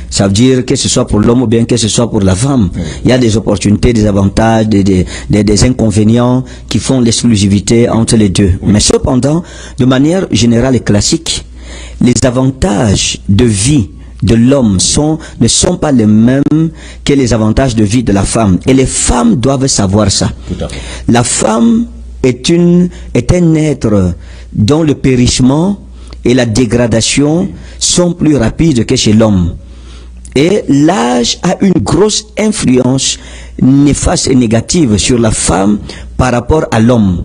Ça veut dire que ce soit pour l'homme ou bien que ce soit pour la femme. Il y a des opportunités, des avantages, des inconvénients qui font l'exclusivité entre les deux. Mais cependant, de manière générale et classique, les avantages de vie de l'homme ne sont pas les mêmes que les avantages de vie de la femme. Et les femmes doivent savoir ça. Tout à fait. La femme est un être dont le périssement et la dégradation sont plus rapides que chez l'homme. Et l'âge a une grosse influence néfaste et négative sur la femme par rapport à l'homme.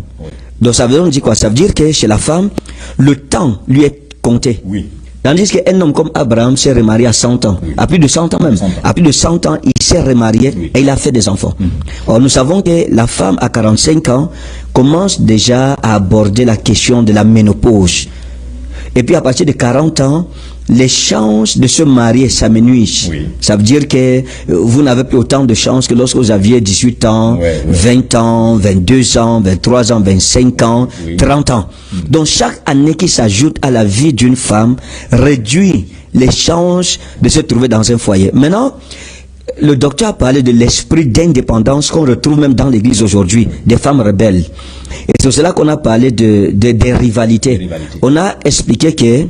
Donc ça veut dire quoi? Ça veut dire que chez la femme, le temps lui est compté. Oui. Tandis qu'un homme comme Abraham s'est remarié à 100 ans, à plus de 100 ans même, à plus de 100 ans, il s'est remarié et il a fait des enfants. Or, nous savons que la femme à 45 ans commence déjà à aborder la question de la ménopause. Et puis à partir de 40 ans, les chances de se marier s'amenuisent. Oui. Ça veut dire que vous n'avez plus autant de chances que lorsque vous aviez 18 ans, 20 ans, 22 ans, 23 ans, 25 ans, 30 ans. Donc chaque année qui s'ajoute à la vie d'une femme réduit les chances de se trouver dans un foyer. Maintenant, le docteur a parlé de l'esprit d'indépendance qu'on retrouve même dans l'église aujourd'hui, des femmes rebelles. Et c'est cela qu'on a parlé des rivalités. On a expliqué que,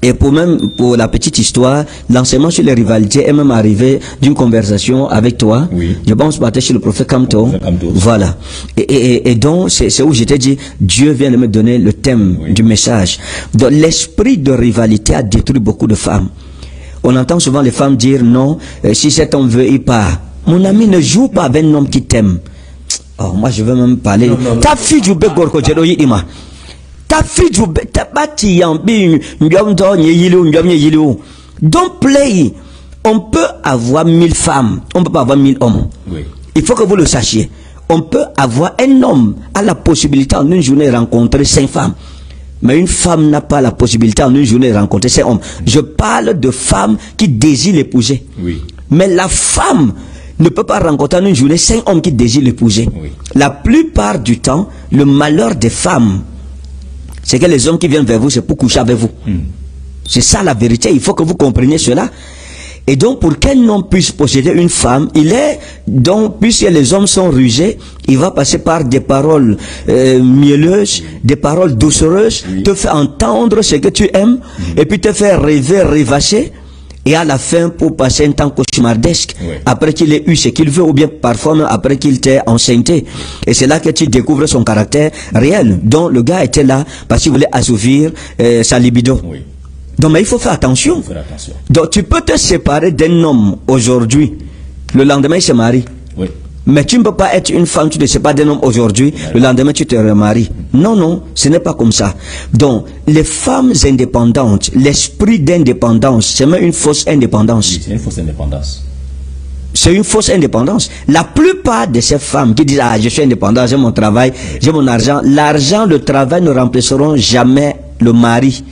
et pour la petite histoire, l'enseignement sur les rivalités est même arrivé d'une conversation avec toi. Oui. Je pense que chez le prophète Kamto. Voilà. Et donc, c'est où je t'ai dit, Dieu vient de me donner le thème du message. Donc, l'esprit de rivalité a détruit beaucoup de femmes. On entend souvent les femmes dire non, si cet homme veut, il part. Mon ami, ne joue pas avec un homme qui t'aime. Oh, moi, je veux même parler. Ta fille du Begorko, Ima. Ta fille du Don't play. On peut avoir 1000 femmes, on ne peut pas avoir 1000 hommes. Oui. Il faut que vous le sachiez. On peut avoir un homme à la possibilité en une journée de rencontrer 5 femmes. Mais une femme n'a pas la possibilité en une journée de rencontrer 5 hommes. Je parle de femmes qui désirent l'épouser. Oui. Mais la femme ne peut pas rencontrer en une journée 5 hommes qui désirent l'épouser. Oui. La plupart du temps, le malheur des femmes, c'est que les hommes qui viennent vers vous, c'est pour coucher avec vous. C'est ça la vérité. Il faut que vous compreniez cela. Et donc, pour qu'un homme puisse posséder une femme, puisque les hommes sont rusés, il va passer par des paroles mielleuses, des paroles doucereuses, te faire entendre ce que tu aimes, et puis te faire rêver, rêvasser, et à la fin, pour passer un temps cauchemardesque, après qu'il ait eu ce qu'il veut, ou bien parfois même après qu'il t'ait enceinté. Et c'est là que tu découvres son caractère réel. Donc, le gars était là parce qu'il voulait assouvir sa libido. Oui. Donc, mais il faut faire attention. Donc, tu peux te séparer d'un homme aujourd'hui. Le lendemain, il se marie. Oui. Mais tu ne peux pas être une femme, tu ne sais pas d'un homme aujourd'hui. Le lendemain, tu te remaries. Non, non, ce n'est pas comme ça. Donc, les femmes indépendantes, l'esprit d'indépendance, c'est même une fausse indépendance. Oui, c'est une fausse indépendance. C'est une fausse indépendance. La plupart de ces femmes qui disent, ah, je suis indépendant, j'ai mon travail, j'ai mon argent. L'argent, le travail ne remplaceront jamais le mari.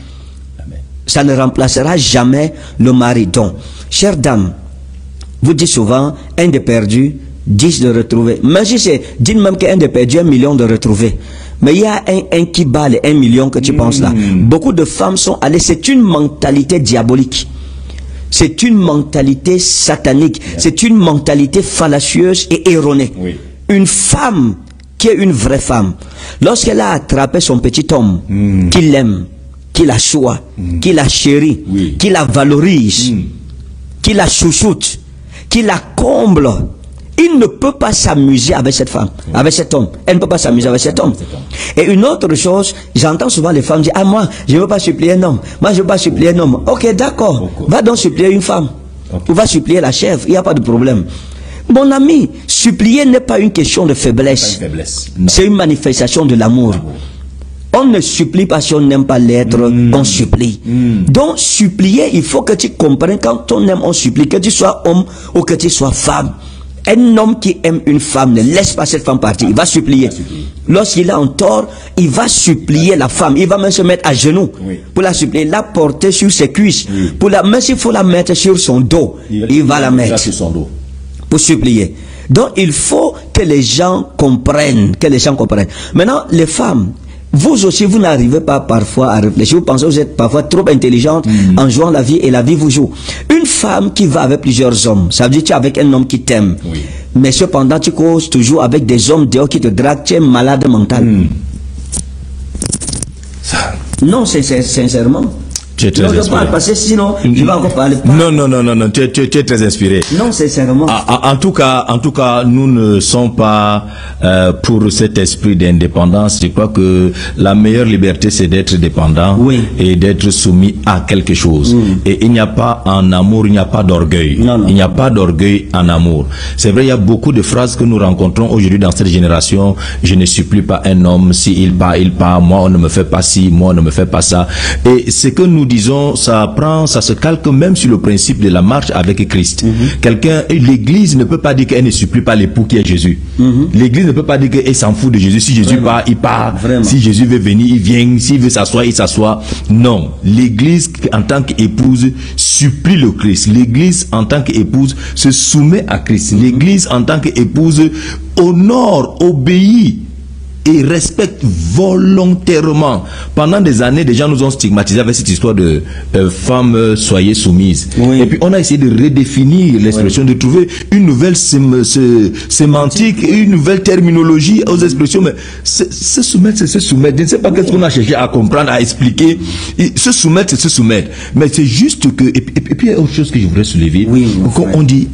Ça ne remplacera jamais le mari. Donc, chère dame, vous dites souvent, un de perdu, 10 de retrouver. Mais si c'est, dites même qu'un de perdu, 1 million de retrouver. Mais il y a un qui bat les 1 million que tu penses là. Beaucoup de femmes sont allées, c'est une mentalité diabolique. C'est une mentalité satanique. C'est une mentalité fallacieuse et erronée. Oui. Une femme qui est une vraie femme, lorsqu'elle a attrapé son petit homme, qui l'aime, qui la choisit, qui la chérit, qui la valorise, qui la chouchoute, qui la comble, il ne peut pas s'amuser avec cette femme, avec cet homme. Elle ne peut pas s'amuser avec cet homme. Et une autre chose, j'entends souvent les femmes dire, ah moi, je ne veux pas supplier un homme. Moi, je ne veux pas supplier un homme. Ok, d'accord. Va donc supplier une femme. Ou va supplier la chèvre. Il n'y a pas de problème. Mon ami, supplier n'est pas une question de faiblesse. C'est une manifestation de l'amour. On ne supplie pas si on n'aime pas l'être, on supplie. Donc, supplier, il faut que tu comprennes, quand on aime, on supplie, que tu sois homme ou que tu sois femme. Un homme qui aime une femme ne laisse pas cette femme partir, il va supplier. Lorsqu'il a un tort, il va supplier la femme, il va même se mettre à genoux pour la supplier, la porter sur ses cuisses, même s'il faut la mettre sur son dos, il va la mettre sur son dos pour supplier. Donc, il faut que les gens comprennent, Maintenant, les femmes, Vous aussi, vous n'arrivez pas parfois à réfléchir. Vous pensez que vous êtes parfois trop intelligente en jouant la vie et la vie vous joue. Une femme qui va avec plusieurs hommes, ça veut dire que tu es avec un homme qui t'aime. Oui. Mais cependant, tu causes toujours avec des hommes dehors qui te draguent, tu es malade mental. Ça. Non, c'est sincèrement. Tu es très inspiré. Parce que sinon, je vais encore parler. Non, tu es très inspiré. Non, sincèrement. En tout cas, nous ne sommes pas pour cet esprit d'indépendance. Je crois que la meilleure liberté, c'est d'être dépendant et d'être soumis à quelque chose. Et il n'y a pas en amour, il n'y a pas d'orgueil. Il n'y a pas d'orgueil en amour. C'est vrai, il y a beaucoup de phrases que nous rencontrons aujourd'hui dans cette génération. Je ne supplie pas un homme, si il part, moi on ne me fait pas ci, moi on ne me fait pas ça. Et ce que nous disons, ça se calque même sur le principe de la marche avec Christ. L'église ne peut pas dire qu'elle ne supplie pas l'époux qui est Jésus. L'église ne peut pas dire qu'elle s'en fout de Jésus. Si Jésus part, il part. Vraiment. Si Jésus veut venir, il vient. S'il veut s'asseoir, il s'assoit. Non. L'église, en tant qu'épouse, supplie le Christ. L'église, en tant qu'épouse, se soumet à Christ. L'église, en tant qu'épouse, honore, obéit et respecte volontairement. Pendant des années, des gens nous ont stigmatisé avec cette histoire de femmes soyez soumises. Et puis on a essayé de redéfinir l'expression, de trouver une nouvelle sémantique, une nouvelle terminologie aux expressions. Mais se soumettre, c'est se soumettre. Je ne sais pas qu'est-ce qu'on a cherché à comprendre, à expliquer. Se soumettre, c'est se soumettre. Mais c'est juste que... Et puis il y a autre chose que je voudrais soulever. Quand on dit,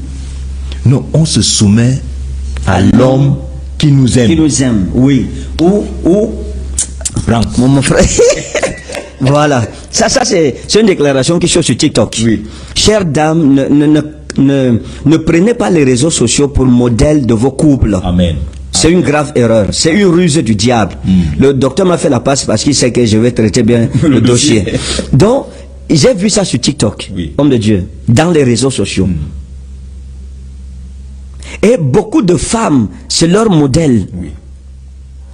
non, on se soumet à l'homme qui nous aime. Qui nous aime, oui. Ou Franck. Mon frère. Voilà. Ça c'est une déclaration qui est sur TikTok. Oui. Chères dames, ne prenez pas les réseaux sociaux pour modèle de vos couples. Amen. C'est une grave erreur. C'est une ruse du diable. Le docteur m'a fait la passe parce qu'il sait que je vais traiter bien le dossier. Donc, j'ai vu ça sur TikTok. Homme de Dieu. Dans les réseaux sociaux. Et beaucoup de femmes, c'est leur modèle.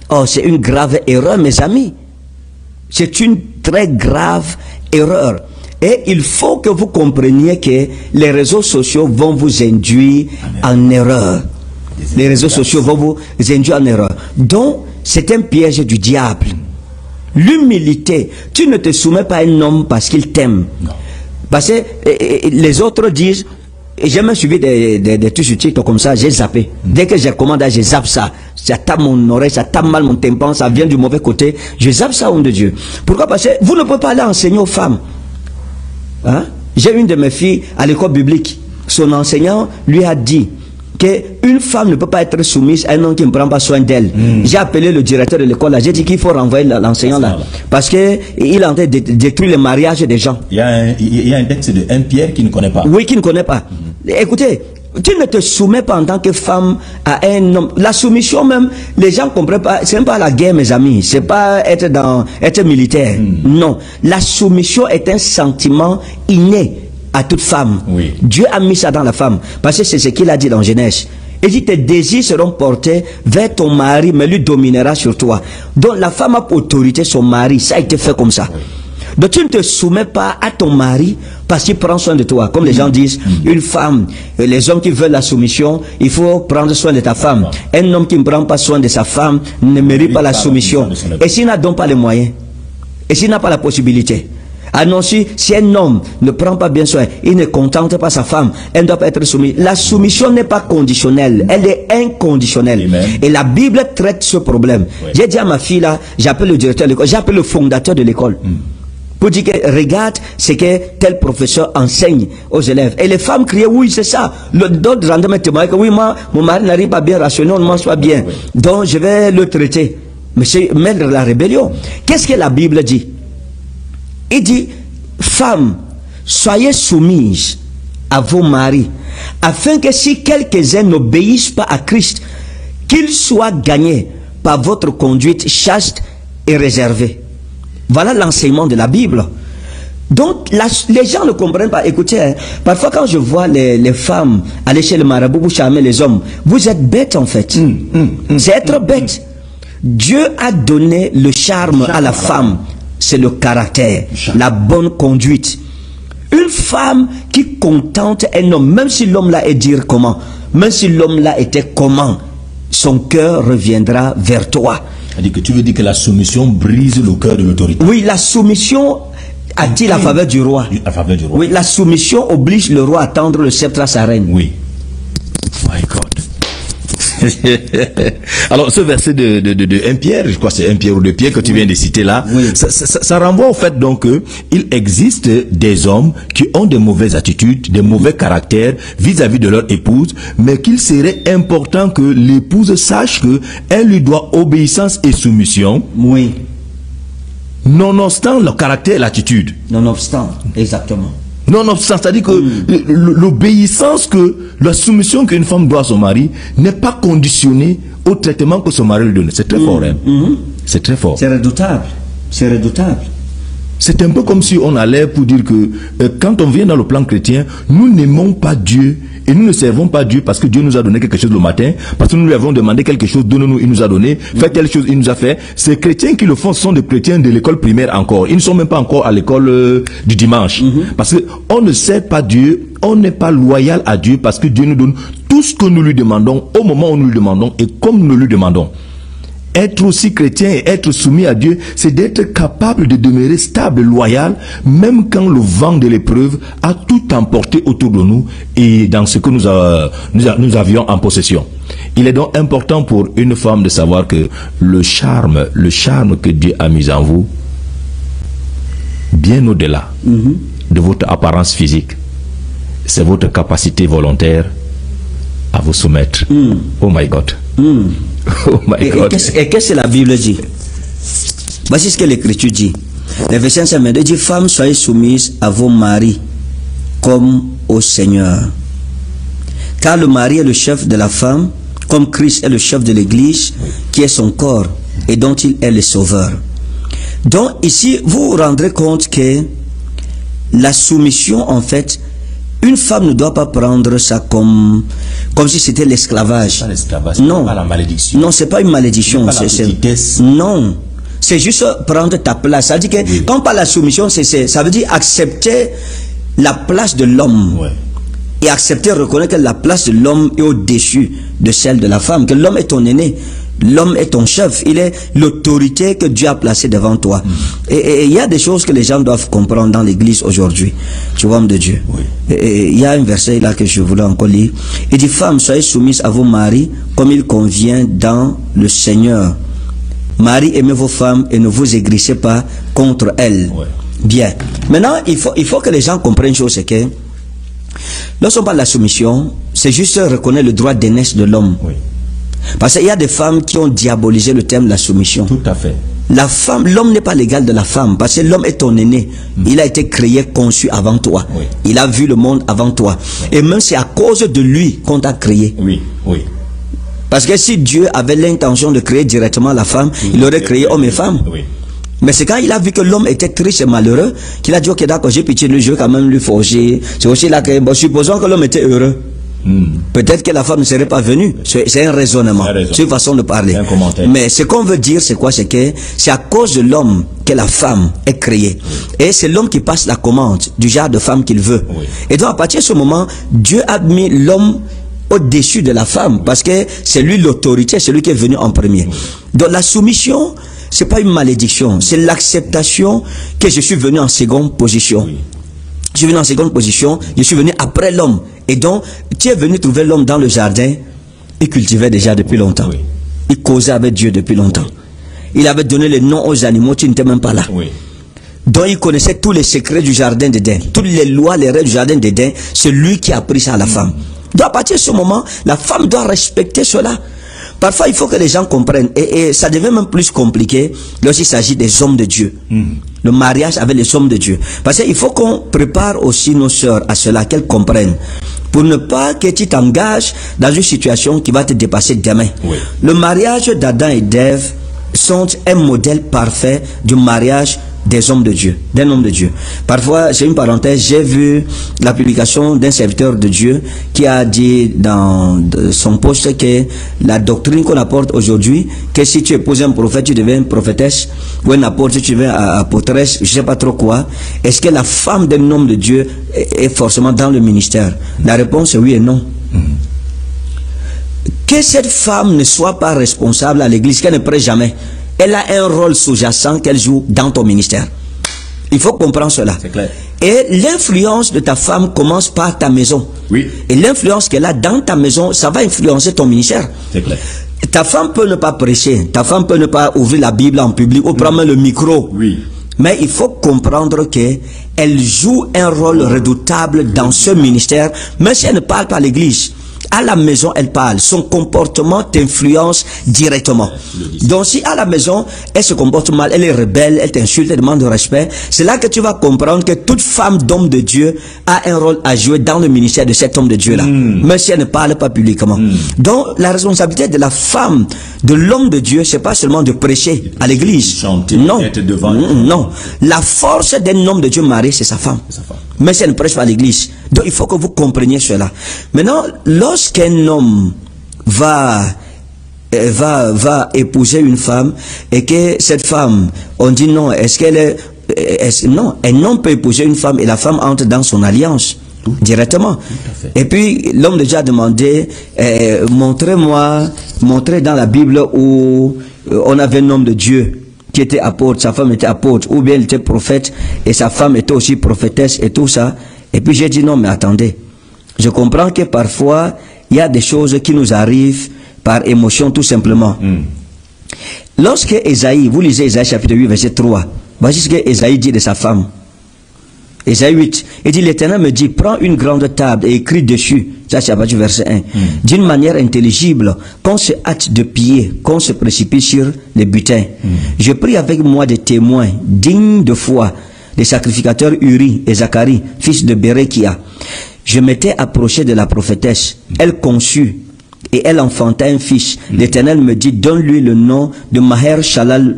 Oh, c'est une grave erreur, mes amis. C'est une très grave erreur. Et il faut que vous compreniez que les réseaux sociaux vont vous induire en erreur. Les réseaux sociaux vont vous induire en erreur. Donc, c'est un piège du diable. L'humilité. Tu ne te soumets pas à un homme parce qu'il t'aime. Parce que les autres disent... Et j'ai même suivi des trucs sur TikTok comme ça, j'ai zappé. Dès que j'ai commandé, je zappe ça. Ça tape mon oreille, ça tape mal mon tympan, ça vient du mauvais côté. Je zappe ça, homme de Dieu. Pourquoi? Parce que vous ne pouvez pas aller enseigner aux femmes. Hein? J'ai une de mes filles à l'école biblique. Son enseignant lui a dit qu'une femme ne peut pas être soumise à un homme qui ne prend pas soin d'elle. J'ai appelé le directeur de l'école là, j'ai dit qu'il faut renvoyer l'enseignant là. Parce qu'il est en train de détruire le mariage des gens. Il y a un texte de 1 Pierre qui ne connaît pas. Oui, qui ne connaît pas. Écoutez, tu ne te soumets pas en tant que femme à un homme. La soumission même, les gens ne comprennent pas. C'est même pas la guerre, mes amis. C'est pas être militaire. Non. La soumission est un sentiment inné à toute femme. Dieu a mis ça dans la femme. Parce que c'est ce qu'il a dit dans Genèse. Il dit, tes désirs seront portés vers ton mari, mais lui dominera sur toi. Donc la femme a pour autorité son mari. Ça a été fait comme ça. Donc tu ne te soumets pas à ton mari parce qu'il prend soin de toi. Comme les gens disent, une femme, les hommes qui veulent la soumission, il faut prendre soin de ta femme. Un homme qui ne prend pas soin de sa femme ne mérite pas la soumission. Et s'il n'a donc pas les moyens, et s'il n'a pas la possibilité, non, si un homme ne prend pas bien soin, il ne contente pas sa femme, elle ne doit pas être soumise. La soumission n'est pas conditionnelle, elle est inconditionnelle. Amen. Et la Bible traite ce problème. J'ai dit à ma fille là, j'appelle le directeur de l'école, j'appelle le fondateur de l'école. Pour dire que regarde ce que tel professeur enseigne aux élèves. Et les femmes criaient, oui, c'est ça. D'autres rendements témoignaient que oui, moi, mon mari n'arrive pas bien rationné, on ne mange pas bien. Donc je vais le traiter. Mais c'est mettre la rébellion. Qu'est-ce que la Bible dit? Il dit, femmes, soyez soumises à vos maris, afin que si quelques-uns n'obéissent pas à Christ, qu'ils soient gagnés par votre conduite chaste et réservée. Voilà l'enseignement de la Bible. Donc, les gens ne comprennent pas. Écoutez, hein, parfois quand je vois les femmes aller chez le marabout pour charmer les hommes, vous êtes bêtes en fait. C'est être bête. Dieu a donné le charme à la femme. C'est le caractère, la bonne conduite. Une femme qui contente un homme, même si l'homme là est dire comment, même si l'homme là était comment, son cœur reviendra vers toi. C'est-à-dire que tu veux dire que la soumission brise le cœur de l'autorité. Oui, la soumission attire la faveur du roi. La faveur du roi. Oui, la soumission oblige le roi à tendre le sceptre à sa reine. Oui. My God. Alors, ce verset de 1 Pierre, je crois que c'est 1 Pierre ou 2 Pierre que tu viens de citer là, ça renvoie au fait donc qu'il existe des hommes qui ont de mauvaises attitudes, des mauvais caractères vis-à-vis de leur épouse, mais qu'il serait important que l'épouse sache que elle lui doit obéissance et soumission. Oui. Nonobstant le caractère et l'attitude. Nonobstant, exactement. Nonobstant, c'est-à-dire que l'obéissance, la soumission qu'une femme doit à son mari n'est pas conditionnée au traitement que son mari lui donne. C'est très fort, hein? C'est très fort. C'est redoutable. C'est redoutable. C'est un peu comme si on allait pour dire que quand on vient dans le plan chrétien, nous n'aimons pas Dieu et nous ne servons pas Dieu parce que Dieu nous a donné quelque chose le matin, parce que nous lui avons demandé quelque chose, donne-nous, il nous a donné, fais telle chose, il nous a fait. Ces chrétiens qui le font sont des chrétiens de l'école primaire encore. Ils ne sont même pas encore à l'école du dimanche. Parce que on ne sert pas Dieu, on n'est pas loyal à Dieu parce que Dieu nous donne tout ce que nous lui demandons au moment où nous lui demandons et comme nous lui demandons. Être aussi chrétien et être soumis à Dieu, c'est d'être capable de demeurer stable, loyal, même quand le vent de l'épreuve a tout emporté autour de nous et dans ce que nous avions en possession. Il est donc important pour une femme de savoir que le charme que Dieu a mis en vous, bien au-delà de votre apparence physique, c'est votre capacité volontaire à vous soumettre. Oh my God. Oh my God. Et qu'est-ce que la Bible dit? Voici ce que l'Écriture dit. Le verset 5 dit: femmes, soyez soumises à vos maris comme au Seigneur. Car le mari est le chef de la femme, comme Christ est le chef de l'Église, qui est son corps et dont il est le sauveur. Donc ici, vous vous rendrez compte que la soumission, en fait, une femme ne doit pas prendre ça comme si c'était l'esclavage. Non, pas la malédiction. Non, c'est pas une malédiction. Non, c'est juste prendre ta place. Ça veut dire que quand on parle de la soumission, ça veut dire accepter la place de l'homme. Et accepter, reconnaître que la place de l'homme est au-dessus de celle de la femme. Que l'homme est ton aîné. L'homme est ton chef, il est l'autorité que Dieu a placée devant toi. Et il y a des choses que les gens doivent comprendre dans l'église aujourd'hui. Tu vois, homme de Dieu. Et il y a un verset là que je voulais encore lire. Il dit: femmes, soyez soumises à vos maris comme il convient dans le Seigneur. Maris, aimez vos femmes et ne vous aigrissez pas contre elles. Bien. Maintenant, il faut que les gens comprennent une chose, c'est que lorsqu'on parle de la soumission, c'est juste reconnaître le droit d'aînesse de l'homme. Parce qu'il y a des femmes qui ont diabolisé le terme de la soumission. Tout à fait. La femme, l'homme n'est pas l'égal de la femme, parce que l'homme est ton aîné. Il a été créé, conçu avant toi. Il a vu le monde avant toi. Et même c'est à cause de lui qu'on t'a créé. Parce que si Dieu avait l'intention de créer directement la femme, il aurait créé homme et femme. Mais c'est quand il a vu que l'homme était triste et malheureux qu'il a dit: ok, d'accord, j'ai pitié de lui, je vais quand même lui forger. C'est aussi là que, supposons que l'homme était heureux. Peut-être que la femme ne serait pas venue. C'est un raisonnement. C'est une façon de parler. Mais ce qu'on veut dire, c'est quoi? C'est que c'est à cause de l'homme que la femme est créée. Et c'est l'homme qui passe la commande du genre de femme qu'il veut. Et donc à partir de ce moment, Dieu a mis l'homme au-dessus de la femme parce que c'est lui l'autorité, c'est lui qui est venu en premier. Donc la soumission, c'est pas une malédiction, c'est l'acceptation que je suis venu en seconde position. Je suis venu en seconde position, je suis venu après l'homme. Et donc, tu es venu trouver l'homme dans le jardin, il cultivait déjà depuis longtemps. Il causait avec Dieu depuis longtemps. Il avait donné les noms aux animaux, tu n'étais même pas là. Donc, il connaissait tous les secrets du jardin d'Éden. Toutes les lois, les règles du jardin d'Éden, c'est lui qui a appris ça à la femme. Donc, à partir de ce moment, la femme doit respecter cela. Parfois, il faut que les gens comprennent. Et ça devient même plus compliqué lorsqu'il s'agit des hommes de Dieu. Le mariage avec les hommes de Dieu. Parce qu'il faut qu'on prépare aussi nos sœurs à cela, qu'elles comprennent. Pour ne pas que tu t'engages dans une situation qui va te dépasser demain. Le mariage d'Adam et d'Ève sont un modèle parfait du mariage des hommes de Dieu, d'un homme de Dieu. Parfois, c'est une parenthèse, j'ai vu la publication d'un serviteur de Dieu qui a dit dans son poste que la doctrine qu'on apporte aujourd'hui, que si tu épouses un prophète, tu deviens une prophétesse, ou un apôtre, tu deviens apôtresse, je sais pas trop quoi. Est-ce que la femme d'un homme de Dieu est forcément dans le ministère? La réponse est oui et non. Que cette femme ne soit pas responsable à l'église, qu'elle ne prête jamais. elle a un rôle sous-jacent qu'elle joue dans ton ministère. Il faut comprendre cela. C'est clair. Et l'influence de ta femme commence par ta maison. Oui. Et l'influence qu'elle a dans ta maison, ça va influencer ton ministère. C'est clair. Ta femme peut ne pas prêcher, ta femme peut ne pas ouvrir la Bible en public ou prendre le micro. Oui. Mais il faut comprendre qu'elle joue un rôle redoutable dans ce ministère, même si elle ne parle pas à l'église. À la maison, elle parle. Son comportement t'influence directement. Donc, si à la maison, elle se comporte mal, elle est rebelle, elle t'insulte, elle demande de respect, c'est là que tu vas comprendre que toute femme d'homme de Dieu a un rôle à jouer dans le ministère de cet homme de Dieu-là. Même si elle ne parle pas publiquement. Donc, la responsabilité de la femme, de l'homme de Dieu, c'est pas seulement de prêcher à l'église. Chanter, non. être devant. Non. La force d'un homme de Dieu marié, c'est sa femme. Mais si elle ne prêche pas à l'église. Donc, il faut que vous compreniez cela. Maintenant, lorsqu'un homme va épouser une femme et que cette femme, on dit non, est-ce qu'elle est... non, un homme peut épouser une femme et la femme entre dans son alliance directement. Et puis, l'homme déjà a demandé, montrez dans la Bible où on avait un homme de Dieu qui était apôtre, sa femme était apôtre, ou bien il était prophète, et sa femme était aussi prophétesse, et tout ça. Et puis j'ai dit non, mais attendez, je comprends que parfois, il y a des choses qui nous arrivent par émotion, tout simplement. Lorsque Ésaïe, vous lisez Ésaïe chapitre 8, verset 3, voici ce que Ésaïe dit de sa femme. Ésaïe 8, il dit, l'Éternel me dit, prends une grande table et écris dessus, ça c'est à partir du verset 1, d'une manière intelligible, qu'on se hâte de piller, qu'on se précipite sur les butins. Je prie avec moi des témoins dignes de foi, des sacrificateurs Uri et Zacharie, fils de Bérékia. Je m'étais approché de la prophétesse, elle conçut, et elle enfanta un fils. L'Éternel me dit, donne-lui le nom de Maher Shalal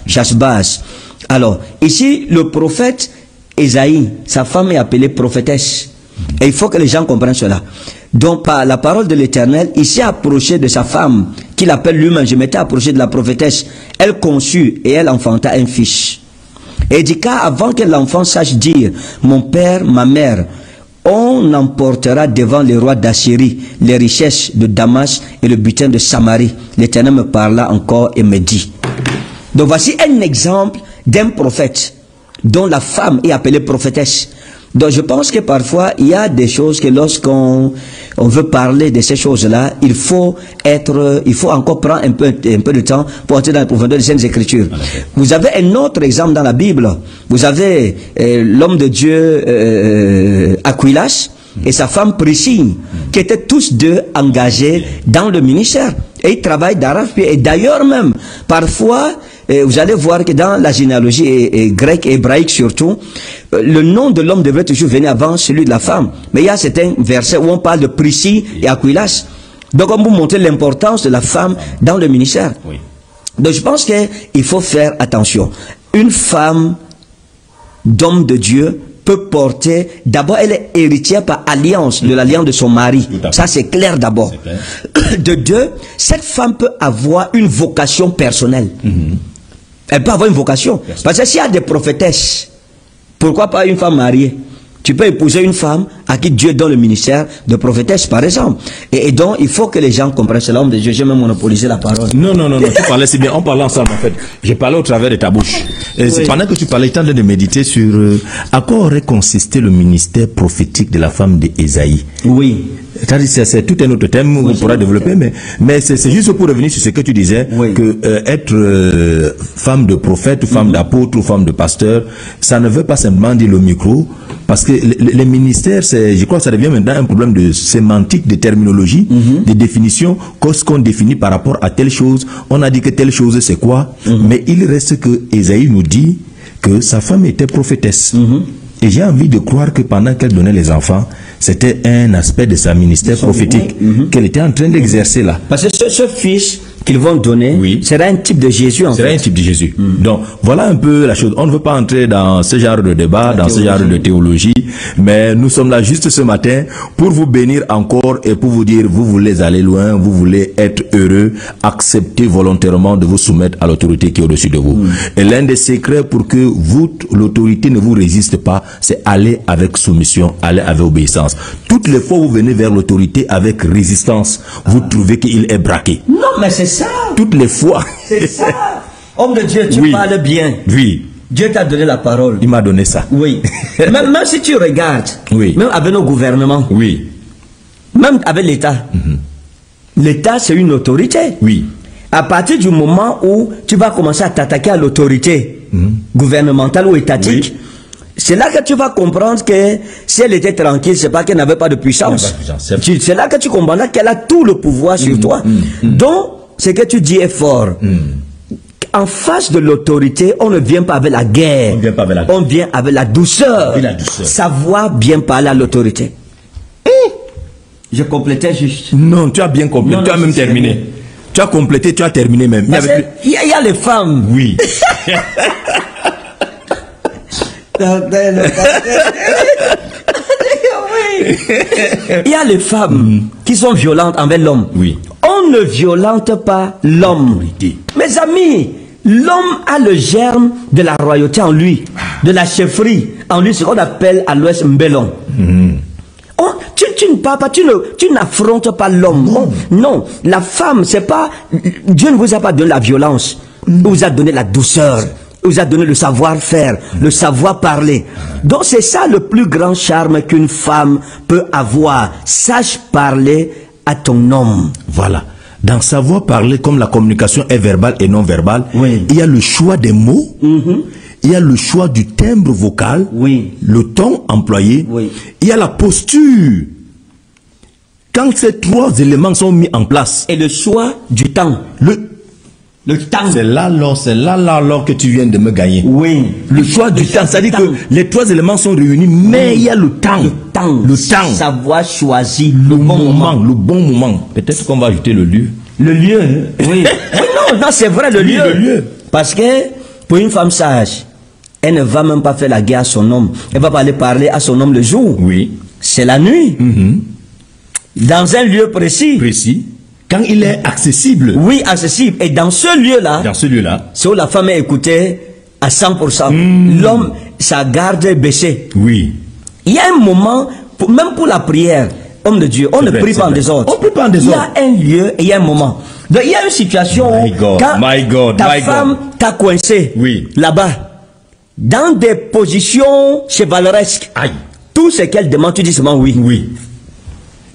Shashbaz. Alors, ici, le prophète Ésaïe, sa femme est appelée prophétesse. Et il faut que les gens comprennent cela. Donc, par la parole de l'Éternel, il s'est approché de sa femme, qu'il appelle lui-même, je m'étais approché de la prophétesse. Elle conçut et elle enfanta un fils. Et il dit, car avant que l'enfant sache dire, mon père, ma mère, on emportera devant les rois d'Assyrie les richesses de Damas et le butin de Samarie. L'Éternel me parla encore et me dit. Donc, voici un exemple d'un prophète dont la femme est appelée prophétesse. Donc je pense que parfois il y a des choses que lorsqu'on veut parler de ces choses-là, il faut encore prendre un peu de temps pour entrer dans la profondeur des Saintes Écritures. Vous avez un autre exemple dans la Bible. Vous avez l'homme de Dieu Aquilas et sa femme Priscille, qui étaient tous deux engagés dans le ministère. Et ils travaillent d'arrache-pied. Et d'ailleurs même, parfois, vous allez voir que dans la généalogie grecque et hébraïque surtout, le nom de l'homme devrait toujours venir avant celui de la femme. Mais il y a certains versets où on parle de Priscille et Aquilas. Donc on vous montrer l'importance de la femme dans le ministère. Oui. Donc je pense qu'il faut faire attention. Une femme d'homme de Dieu peut porter, d'abord elle est héritière par alliance, de l'alliance de son mari. Ça c'est clair d'abord. De deux, cette femme peut avoir une vocation personnelle. Elle peut avoir une vocation. Parce que s'il y a des prophétesses, pourquoi pas une femme mariée? Tu peux épouser une femme à qui Dieu donne le ministère de prophétesse, par exemple. Et donc, il faut que les gens comprennent cela. Homme de Dieu, j'ai même monopolisé la parole. Non, tu parlais si bien. On parlait ensemble, en fait. J'ai parlé au travers de ta bouche. Et oui. Pendant que tu parlais, j'étais en train de méditer sur à quoi aurait consisté le ministère prophétique de la femme d'Ésaïe. Oui. C'est tout un autre thème, on pourra développer, mais c'est juste pour revenir sur ce que tu disais, que être femme de prophète, femme d'apôtre ou femme de pasteur, ça ne veut pas simplement dire le micro, parce que les ministères, je crois que ça devient maintenant un problème de sémantique, de terminologie, de définition, qu'est-ce qu'on définit par rapport à telle chose. On a dit que telle chose c'est quoi, mais il reste que Ésaïe nous dit que sa femme était prophétesse. Et j'ai envie de croire que pendant qu'elle donnait les enfants, c'était un aspect de sa ministère prophétique qu'elle était en train d'exercer là. Parce que ce fils qu'ils vont donner sera un type de Jésus en fait. Sera un type de Jésus. Donc voilà un peu la chose. On ne veut pas entrer dans ce genre de débat, dans ce genre de théologie, mais nous sommes là juste ce matin pour vous bénir encore et pour vous dire, vous voulez aller loin, vous voulez être heureux, acceptez volontairement de vous soumettre à l'autorité qui est au-dessus de vous. Et l'un des secrets pour que l'autorité ne vous résiste pas, c'est aller avec soumission, aller avec obéissance. Toutes les fois où vous venez vers l'autorité avec résistance, vous trouvez qu'il est braqué. Non, mais c'est ça. Toutes les fois. C'est ça. Homme de Dieu, tu parles bien. Oui. Dieu t'a donné la parole. Il m'a donné ça. Oui. même si tu regardes, même avec nos gouvernements, même avec l'État, l'État c'est une autorité. Oui. À partir du moment où tu vas commencer à t'attaquer à l'autorité gouvernementale ou étatique, c'est là que tu vas comprendre que si elle était tranquille, c'est pas qu'elle n'avait pas de puissance. C'est là que tu comprendras qu'elle a tout le pouvoir sur toi. Donc, ce que tu dis est fort. En face de l'autorité, on ne vient pas avec la guerre. On vient avec la douceur. Savoir bien parler à l'autorité. Je complétais juste. Non, tu as bien complété. Tu as même terminé. Tu as complété, tu as terminé même. Il y a les femmes. Oui. Il y a les femmes qui sont violentes envers l'homme. Oui. On ne violente pas l'homme. Mes amis, l'homme a le germe de la royauté en lui, de la chefferie en lui, ce qu'on appelle à l'ouest Mbélon. Tu ne parles pas, tu n'affrontes pas l'homme. Non, la femme, c'est pas... Dieu ne vous a pas donné la violence. Il vous a donné la douceur. Il vous a donné le savoir-faire, le savoir-parler. Donc c'est ça le plus grand charme qu'une femme peut avoir. Sache parler à ton homme. Voilà. Dans savoir parler, comme la communication est verbale et non verbale, il y a le choix des mots, il y a le choix du timbre vocal, le ton employé, il y a la posture. Quand ces trois éléments sont mis en place. Et le choix du temps. Le temps. C'est là alors que tu viens de me gagner. Oui. Le choix du temps. C'est-à-dire que les trois éléments sont réunis, mais il y a le temps. Le temps. Savoir choisir le bon moment. Le bon moment. Peut-être qu'on va ajouter le lieu. Le lieu. Oui. Non, c'est vrai, le lieu. Le lieu. Parce que pour une femme sage, elle ne va même pas faire la guerre à son homme. Elle va pas aller parler à son homme le jour. Oui. C'est la nuit. Dans un lieu précis. Quand il est accessible. Oui, accessible. Et dans ce lieu-là. C'est où la femme est écoutée à 100%. L'homme, sa garde est baissée. Oui. Il y a un moment, même pour la prière, homme de Dieu, on ne prie pas en désordre. On prie pas en désordre. Il y a un lieu et il y a un moment. Donc il y a une situation où ta femme t'a coincé là-bas, dans des positions chevaleresques. Tout ce qu'elle demande, tu dis seulement oui.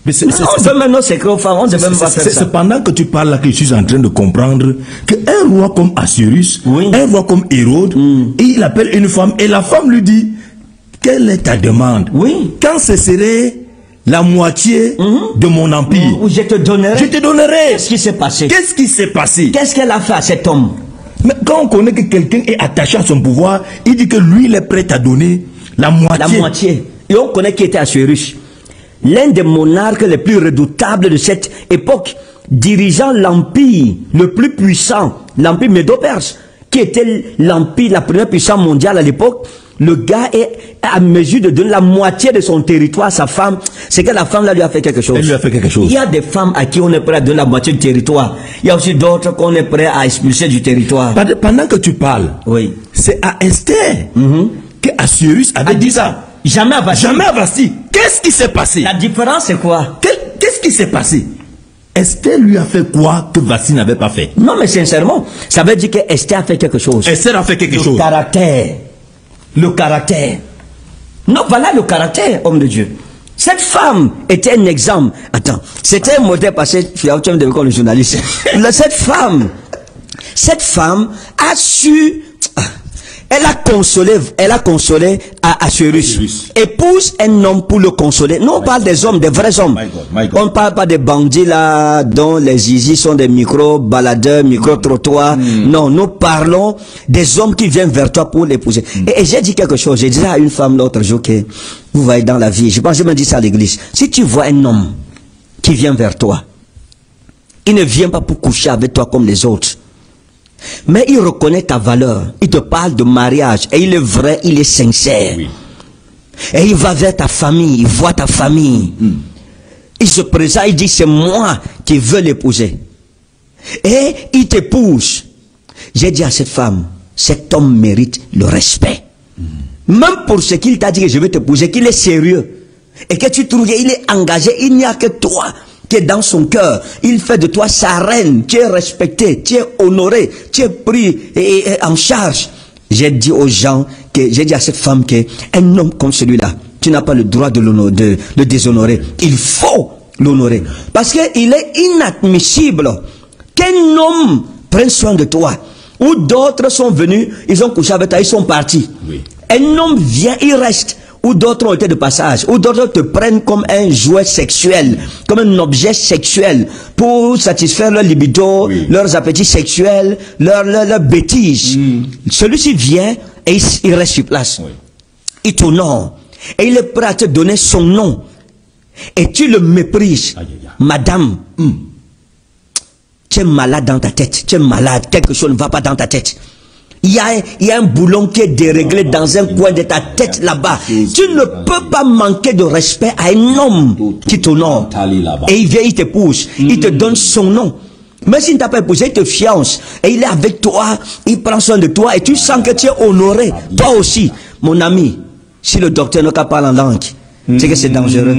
Mais on donne même nos secrets aux femmes, on ne peut même pas faire ça. C'est pendant que tu parles là que je suis en train de comprendre qu'un roi comme Assyrus, un roi comme Hérode, il appelle une femme et la femme lui dit, quelle est ta demande? Quand ce serait la moitié de mon empire, je te donnerai. Qu'est-ce qui s'est passé? Qu'est-ce qu'elle a fait à cet homme? Mais quand on connaît que quelqu'un est attaché à son pouvoir, il dit que lui, il est prêt à donner la moitié. Et on connaît qui était Assyrus. L'un des monarques les plus redoutables de cette époque, dirigeant l'empire le plus puissant, l'empire médo-perse, qui était l'empire, la première puissance mondiale à l'époque. Le gars est à mesure de donner la moitié de son territoire à sa femme. C'est que la femme là lui a fait quelque chose. Elle lui a fait quelque chose. Il y a des femmes à qui on est prêt à donner la moitié du territoire. Il y a aussi d'autres qu'on est prêt à expulser du territoire. Pendant que tu parles, c'est à Esther que Assyrus avait dit ça. Jamais à Vasti. Qu'est-ce qui s'est passé? La différence c'est quoi? Qu'est-ce qui s'est passé? Esther lui a fait quoi que Vasti n'avait pas fait? Non mais sincèrement, ça veut dire que Esther a fait quelque chose. Esther a fait quelque chose. Le caractère. Non, voilà le caractère, homme de Dieu. Cette femme était un exemple. Attends, c'était un modèle passé. Tu me devais comme le journaliste. Cette femme a su. Elle a consolé à Assyrus. Épouse un homme pour le consoler. Nous, on parle des hommes, des vrais hommes. On ne parle pas des bandits là, dont les zizi sont des micro-baladeurs, micro-trottoirs. Non, nous parlons des hommes qui viennent vers toi pour l'épouser. Et j'ai dit quelque chose. J'ai dit à une femme l'autre jour que vous voyez dans la vie. Je pense que je me dis ça à l'église. Si tu vois un homme qui vient vers toi, il ne vient pas pour coucher avec toi comme les autres. Mais il reconnaît ta valeur. Il te parle de mariage. Et il est vrai, il est sincère. Et il va vers ta famille. Il voit ta famille. Il se présente, il dit c'est moi qui veux l'épouser. Et il t'épouse. J'ai dit à cette femme, cet homme mérite le respect. Même pour ce qu'il t'a dit que je vais t'épouser, qu'il est sérieux. Et que tu trouves qu'il est engagé, il n'y a que toi qui est dans son cœur. Il fait de toi sa reine. Tu es respecté, tu es honoré, tu es pris et en charge. J'ai dit aux gens, j'ai dit à cette femme qu'un homme comme celui-là, tu n'as pas le droit de le déshonorer. Il faut l'honorer. Parce qu'il est inadmissible qu'un homme prenne soin de toi. Ou d'autres sont venus, ils ont couché avec toi, ils sont partis. Oui. Un homme vient, il reste. Ou d'autres ont été de passage. Ou d'autres te prennent comme un jouet sexuel, comme un objet sexuel, pour satisfaire leur libido, oui, leurs appétits sexuels, leurs bêtises. Celui-ci vient et il reste sur place. Oui. Il t'honore. Et il est prêt à te donner son nom. Et tu le méprises. Aïe, aïe, aïe. Madame, tu es malade dans ta tête. Tu es malade. Quelque chose ne va pas dans ta tête. Il y a un boulon qui est déréglé dans un coin de ta tête là-bas. Tu ne peux pas manquer de respect à un homme qui t'honore. Et il vient, il t'épouse. Il te donne son nom. Mais s'il ne t'a pas épousé, il te fiance. Et il est avec toi. Il prend soin de toi. Et tu sens que tu es honoré. Toi aussi, mon ami. Si le docteur ne parle en langue, c'est que c'est dangereux.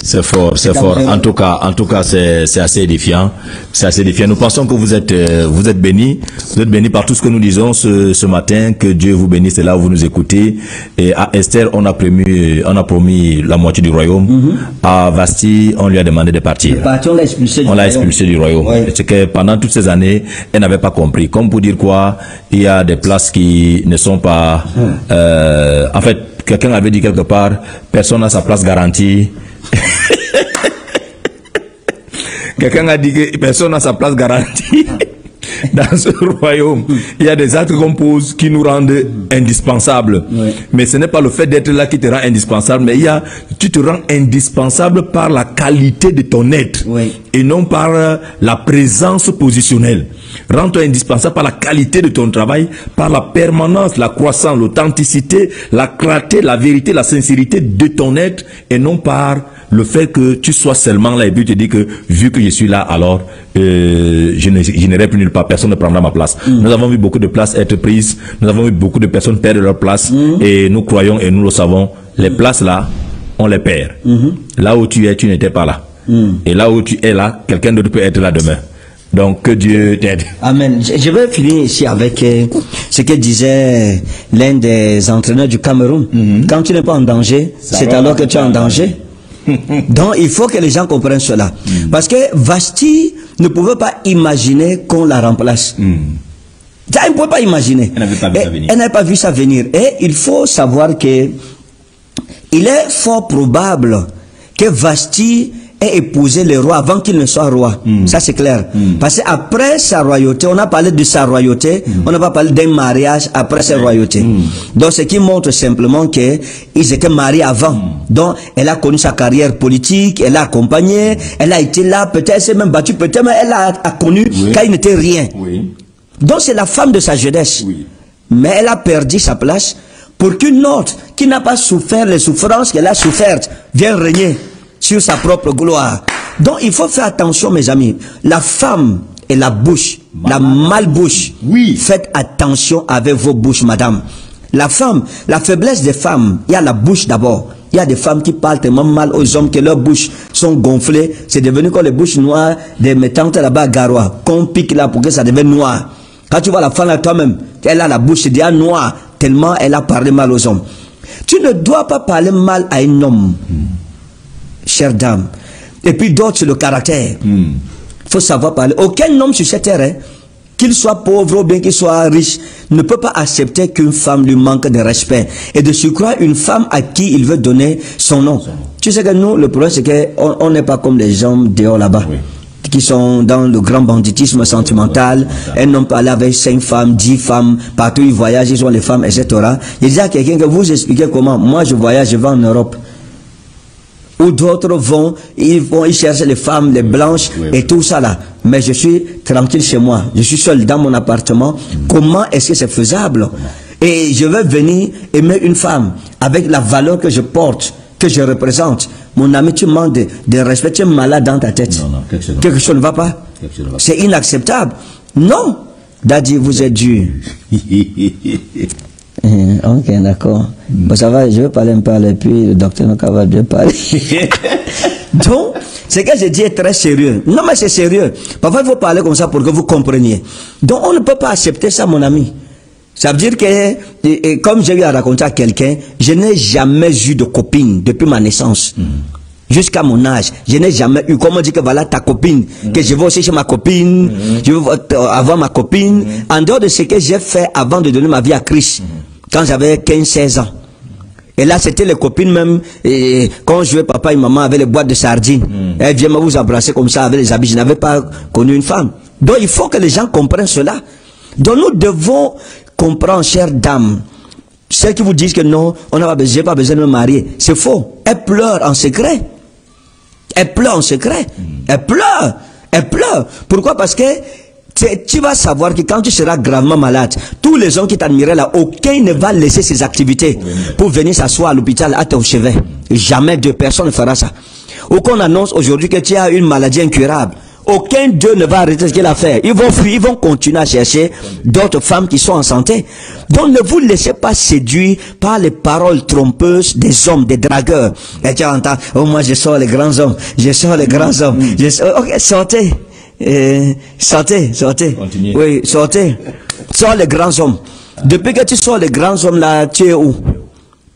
C'est fort, c'est fort. En tout cas, c'est assez édifiant. C'est assez édifiant. Nous pensons que vous êtes bénis. Vous êtes bénis par tout ce que nous disons ce matin. Que Dieu vous bénisse. C'est là où vous nous écoutez. Et à Esther, on a promis la moitié du royaume. À Vasti, on lui a demandé de partir. On l'a expulsé du royaume. Oui. C'est que pendant toutes ces années, elle n'avait pas compris. Comme pour dire quoi, il y a des places qui ne sont pas, en fait, quelqu'un avait dit quelque part, personne n'a sa place garantie. Quelqu'un a dit que personne n'a sa place garantie dans ce royaume. Il y a des actes qu'on pose qui nous rendent indispensables. Oui. Mais ce n'est pas le fait d'être là qui te rend indispensable, mais tu te rends indispensable par la qualité de ton être, oui, et non par la présence positionnelle. Rends-toi indispensable par la qualité de ton travail, par la permanence, la croissance, l'authenticité, la clarté, la vérité, la sincérité de ton être, et non par le fait que tu sois seulement là et puis tu te dis que vu que je suis là, alors je n'irai plus nulle part, personne ne prendra ma place. Nous avons vu beaucoup de places être prises, nous avons vu beaucoup de personnes perdre leur place, et nous croyons et nous le savons, les places là, on les perd. Là où tu es, tu n'étais pas là. Et là où tu es là, quelqu'un d'autre peut être là demain. Donc, que Dieu t'aide. Amen. Je vais finir ici avec ce que disait l'un des entraîneurs du Cameroun. Quand tu n'es pas en danger, c'est alors que tu es en danger. Donc, il faut que les gens comprennent cela. Parce que Vasti ne pouvait pas imaginer qu'on la remplace. Ça, elle ne pouvait pas imaginer. Elle n'avait pas vu ça venir. Et il faut savoir que il est fort probable que Vasti ait épousé le roi avant qu'il ne soit roi. Ça, c'est clair. Parce qu'après sa royauté, on a parlé de sa royauté, on n'a pas parlé d'un mariage après sa royauté. Donc, ce qui montre simplement qu'ils étaient mariés avant. Donc, elle a connu sa carrière politique, elle a accompagné, elle a été là, peut-être, elle s'est même battue, peut-être, mais elle a connu quand il n'était rien. Donc, c'est la femme de sa jeunesse. Mais elle a perdu sa place pour qu'une autre qui n'a pas souffert les souffrances qu'elle a souffertes vienne régner sur sa propre gloire. Donc il faut faire attention, mes amis. La femme et la bouche, la malbouche. Faites attention avec vos bouches, madame. La femme, la faiblesse des femmes, il y a la bouche d'abord. Il y a des femmes qui parlent tellement mal aux hommes que leurs bouches sont gonflées. C'est devenu comme les bouches noires des mes tantes là-bas à Garoua. Qu'on pique là pour que ça devienne noir. Quand tu vois la femme là toi-même, elle a la bouche déjà noire, tellement elle a parlé mal aux hommes. Tu ne dois pas parler mal à un homme. Chère dame. Et puis d'autres, c'est le caractère. Il faut savoir parler. Aucun homme sur cette terre, qu'il soit pauvre ou bien qu'il soit riche, ne peut pas accepter qu'une femme lui manque de respect. Et de surcroît, une femme à qui il veut donner son nom. Tu sais que nous, le problème, c'est qu'on n'est pas comme les gens dehors là-bas. Qui sont dans le grand banditisme sentimental. Un homme peut aller avec 5 femmes, 10 femmes, partout ils voyagent, ils ont les femmes, etc. Il dit à quelqu'un que vous expliquez comment. Moi, je voyage, je vais en Europe. Ou d'autres ils cherchent les femmes, les blanches et tout ça là. Mais je suis tranquille chez moi. Je suis seul dans mon appartement. Comment est-ce que c'est faisable? Et je vais venir aimer une femme avec la valeur que je porte, que je représente. Mon ami, tu manques de respect, tu es malade dans ta tête. Non, quelque chose ne va pas. C'est inacceptable. Non. Daddy, vous êtes dur. Ok, d'accord. Bon, ça va, je vais parler un peu, et puis le docteur Noka va bien parler. Donc, ce que je dis est très sérieux. Non, mais c'est sérieux. Parfois, il faut parler comme ça pour que vous compreniez. Donc, on ne peut pas accepter ça, mon ami. Ça veut dire que, comme j'ai eu à raconter à quelqu'un, je n'ai jamais eu de copine depuis ma naissance. Jusqu'à mon âge, je n'ai jamais eu. Comment dire que voilà ta copine, que je vais aussi chez ma copine, je veux avoir ma copine. En dehors de ce que j'ai fait avant de donner ma vie à Christ, quand j'avais 15-16 ans. Et là, c'était les copines même, et quand je jouais papa et maman avec les boîtes de sardines. Elles viennent vous embrasser comme ça avec les habits. Je n'avais pas connu une femme. Donc, il faut que les gens comprennent cela. Donc, nous devons comprendre, chère dame, celles qui vous disent que non, j'ai pas besoin de me marier. C'est faux. Elles pleurent en secret. Elle pleure en secret. Elle pleure. Elle pleure. Pourquoi? Parce que tu vas savoir que quand tu seras gravement malade, tous les gens qui t'admiraient là, aucun ne va laisser ses activités pour venir s'asseoir à l'hôpital à ton chevet. Jamais deux personnes ne fera ça. Ou qu'on annonce aujourd'hui que tu as une maladie incurable. Aucun d'eux ne va arrêter ce qu'il a fait. Ils vont fuir, ils vont continuer à chercher d'autres femmes qui sont en santé. Donc ne vous laissez pas séduire par les paroles trompeuses des hommes, des dragueurs. Et tu entends, oh moi je sors les grands hommes, je sors les grands hommes. Ok, sortez. Sortez. Continuez. Oui, sortez. Sors les grands hommes. Depuis que tu sors les grands hommes là, tu es où?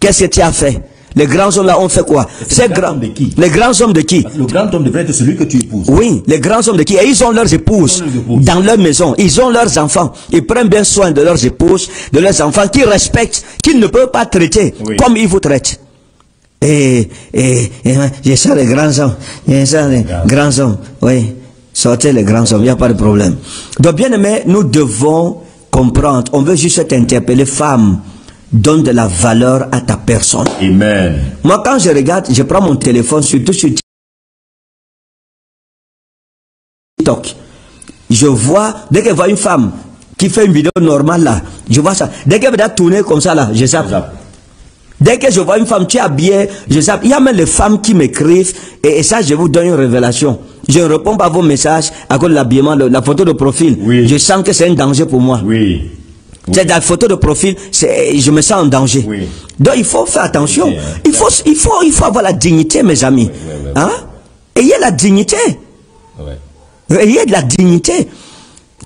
Qu'est-ce que tu as fait? Les grands hommes là ont fait quoi? C'est grand de qui? Les grands hommes de qui? Le grand homme devrait être celui que tu épouses. Oui, les grands hommes de qui? Et ils ont leurs épouses dans leur maison. Ils ont leurs enfants. Ils prennent bien soin de leurs épouses, de leurs enfants, qu'ils respectent, qu'ils ne peuvent pas traiter comme ils vous traitent. Et je sens les grands hommes. Je sens les grands hommes. Oui, sortez les grands hommes, il n'y a pas de problème. Donc bien aimé, nous devons comprendre. On veut juste t'interpeller, femme. Donne de la valeur à ta personne. Amen. Moi, quand je regarde, je prends mon téléphone, surtout sur TikTok. Je vois, dès que je vois une femme qui fait une vidéo normale là, je vois ça. Dès qu'elle va tourner comme ça là, je zappe. Dès que je vois une femme qui est habillée, je zappe. Il y a même les femmes qui m'écrivent, et ça, je vous donne une révélation. Je ne réponds pas à vos messages à cause de l'habillement, la photo de profil. Oui. Je sens que c'est un danger pour moi. Oui. C'est la photo de profil, je me sens en danger. Oui. Donc il faut faire attention. Il faut avoir la dignité, mes amis. Hein? Ayez la dignité. Ayez de la dignité.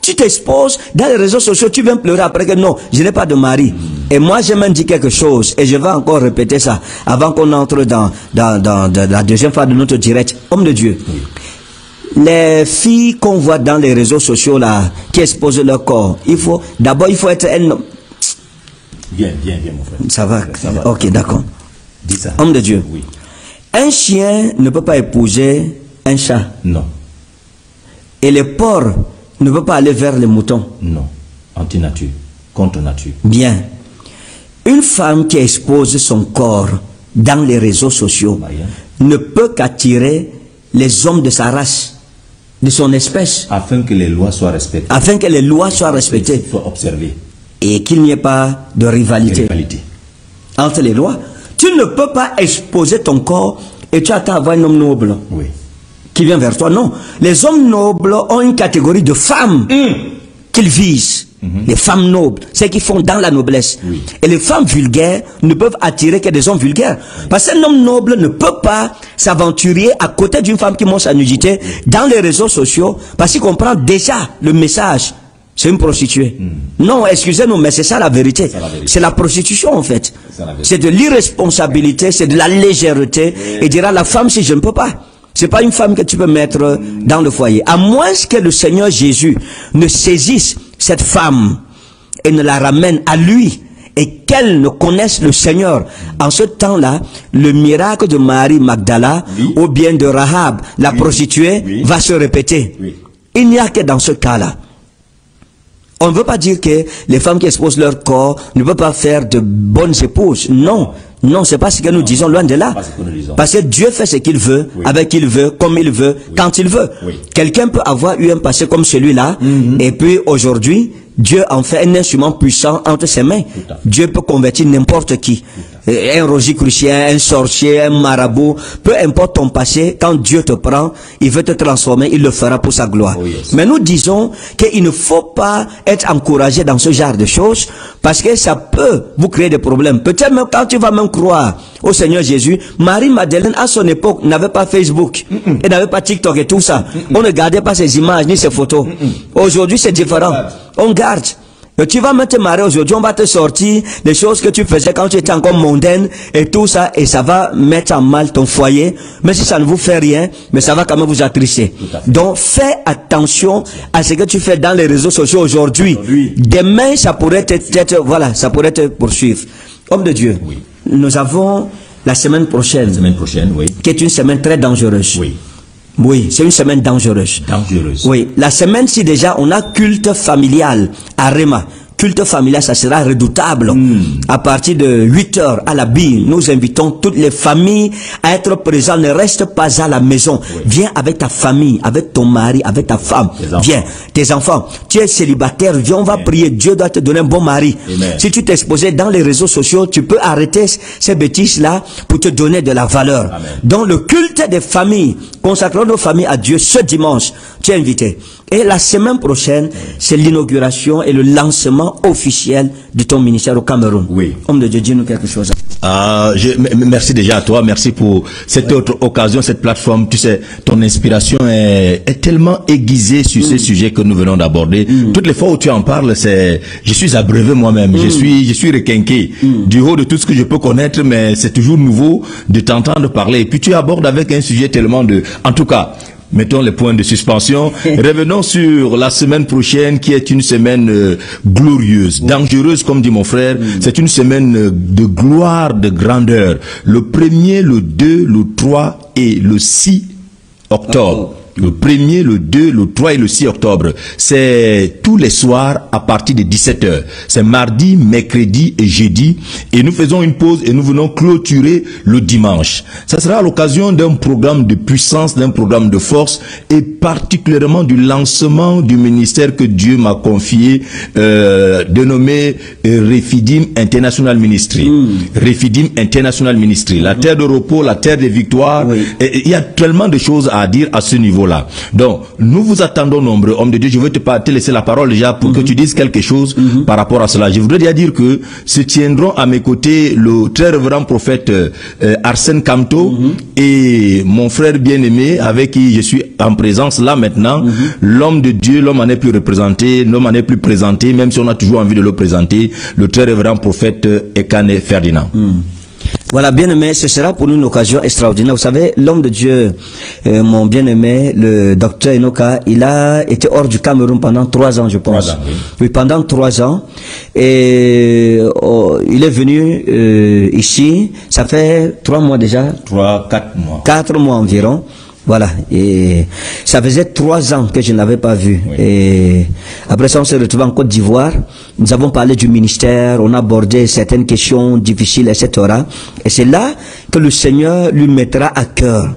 Tu t'exposes dans les réseaux sociaux, tu viens pleurer après que non, je n'ai pas de mari. Et moi, j'ai même dit quelque chose, et je vais encore répéter ça, avant qu'on entre dans la deuxième phase de notre direct. Homme de Dieu. Les filles qu'on voit dans les réseaux sociaux là, qui exposent leur corps, d'abord il faut être un homme. Viens mon frère. Ça va. Ok, d'accord. Dis ça. Homme de Dieu. Oui. Un chien ne peut pas épouser un chat. Non. Et le porc ne peut pas aller vers les moutons. Non. Anti-nature. Contre nature. Bien. Une femme qui expose son corps dans les réseaux sociaux ne peut qu'attirer les hommes de sa race, de son espèce. Afin que les lois soient respectées. Afin que les lois soient respectées. Soient observées. Et qu'il n'y ait pas de rivalité entre les lois. Tu ne peux pas exposer ton corps et tu attends à avoir un homme noble qui vient vers toi. Non. Les hommes nobles ont une catégorie de femmes qu'ils visent. Les femmes nobles, celles qui font dans la noblesse. Et les femmes vulgaires ne peuvent attirer que des hommes vulgaires. Parce qu'un homme noble ne peut pas s'aventurer à côté d'une femme qui montre sa nudité dans les réseaux sociaux parce qu'il comprend déjà le message. C'est une prostituée. Non, excusez-nous, mais c'est ça la vérité. C'est la prostitution en fait. C'est de l'irresponsabilité, c'est de la légèreté. Et dira la femme, si je ne peux pas. C'est pas une femme que tu peux mettre dans le foyer. À moins que le Seigneur Jésus ne saisisse cette femme et ne la ramène à lui et qu'elle ne connaisse le Seigneur. En ce temps-là, le miracle de Marie Magdala ou bien de Rahab, la prostituée, va se répéter. Il n'y a que dans ce cas-là. On ne veut pas dire que les femmes qui exposent leur corps ne peuvent pas faire de bonnes épouses. Non. Non, c'est pas ce que nous disons, loin de là. Parce que Dieu fait ce qu'il veut, avec qui il veut, comme il veut, quand il veut. Quelqu'un peut avoir eu un passé comme celui-là, et puis aujourd'hui, Dieu en fait un instrument puissant entre ses mains. Dieu peut convertir n'importe qui. un rosicrucien, un sorcier, un marabout, peu importe ton passé, quand Dieu te prend, il veut te transformer, il le fera pour sa gloire. Oh yes. Mais nous disons qu'il ne faut pas être encouragé dans ce genre de choses, parce que ça peut vous créer des problèmes. Peut-être même quand tu vas même croire au Seigneur Jésus, Marie-Madeleine à son époque n'avait pas Facebook, et n'avait pas TikTok et tout ça. On ne gardait pas ses images ni ses photos. Aujourd'hui c'est différent. On garde. Tu vas même te marier aujourd'hui, on va te sortir des choses que tu faisais quand tu étais encore mondaine et tout ça, et ça va mettre en mal ton foyer, même si ça ne vous fait rien, mais ça va quand même vous attrister. Donc fais attention à ce que tu fais dans les réseaux sociaux aujourd'hui. Demain, ça pourrait être, voilà, ça pourrait te poursuivre. Homme de Dieu, oui. Nous avons la semaine prochaine, oui. Qui est une semaine très dangereuse. Oui. Oui, c'est une semaine dangereuse. Dangereuse. Oui, la semaine-ci déjà, on a culte familial à Réma. Culte familial, ça sera redoutable. À partir de 8h à la bille, nous invitons toutes les familles à être présents. Ne reste pas à la maison. Oui. Viens avec ta famille, avec ton mari, avec ta femme. Viens, tes enfants. Tu es célibataire, viens, on va prier. Dieu doit te donner un bon mari. Amen. Si tu t'exposais dans les réseaux sociaux, tu peux arrêter ces bêtises-là pour te donner de la valeur. Amen. Donc le culte des familles, consacrons nos familles à Dieu ce dimanche. Tu es invité. Et la semaine prochaine, c'est l'inauguration et le lancement officiel de ton ministère au Cameroun. Oui. Homme de Dieu, dis-nous quelque chose. Merci déjà à toi, merci pour cette autre occasion, cette plateforme. Tu sais, ton inspiration est tellement aiguisée sur ces sujets que nous venons d'aborder. Toutes les fois où tu en parles, je suis abreuvé moi-même, je suis requinqué du haut de tout ce que je peux connaître, mais c'est toujours nouveau de t'entendre parler. Et puis tu abordes avec un sujet tellement en tout cas, mettons les points de suspension. Revenons sur la semaine prochaine qui est une semaine glorieuse, dangereuse comme dit mon frère. C'est une semaine de gloire, de grandeur. Le 1er, le 2, le 3 et le 6 octobre. Le 1er, le 2, le 3 et le 6 octobre. C'est tous les soirs à partir de 17h. C'est mardi, mercredi et jeudi. Et nous faisons une pause et nous venons clôturer le dimanche. Ça sera à l'occasion d'un programme de puissance, d'un programme de force et particulièrement du lancement du ministère que Dieu m'a confié, dénommé Refidim International Ministry. Refidim International Ministry. La terre de repos, la terre des victoires. Oui. Et il y a tellement de choses à dire à ce niveau-là. Donc, nous vous attendons nombreux. Homme de Dieu, je veux te laisser la parole déjà pour que tu dises quelque chose par rapport à cela. Je voudrais déjà dire que se tiendront à mes côtés le très révérend prophète Arsène Kamto et mon frère bien-aimé avec qui je suis en présence là maintenant. L'homme de Dieu, l'homme en est plus représenté, l'homme en est plus présenté, même si on a toujours envie de le présenter, le très révérend prophète Ekane Ferdinand. Voilà, bien-aimé, ce sera pour nous une occasion extraordinaire. Vous savez, l'homme de Dieu, mon bien-aimé, le docteur Enoka, il a été hors du Cameroun pendant 3 ans, je pense. 3 ans, oui. Oui, pendant 3 ans. Et il est venu ici, ça fait 3 mois déjà. 4 mois. 4 mois environ. Voilà, et ça faisait 3 ans que je ne l'avais pas vu. Oui. Et après ça, on s'est retrouvé en Côte d'Ivoire. Nous avons parlé du ministère, on a abordé certaines questions difficiles, etc. Et c'est là que le Seigneur lui mettra à cœur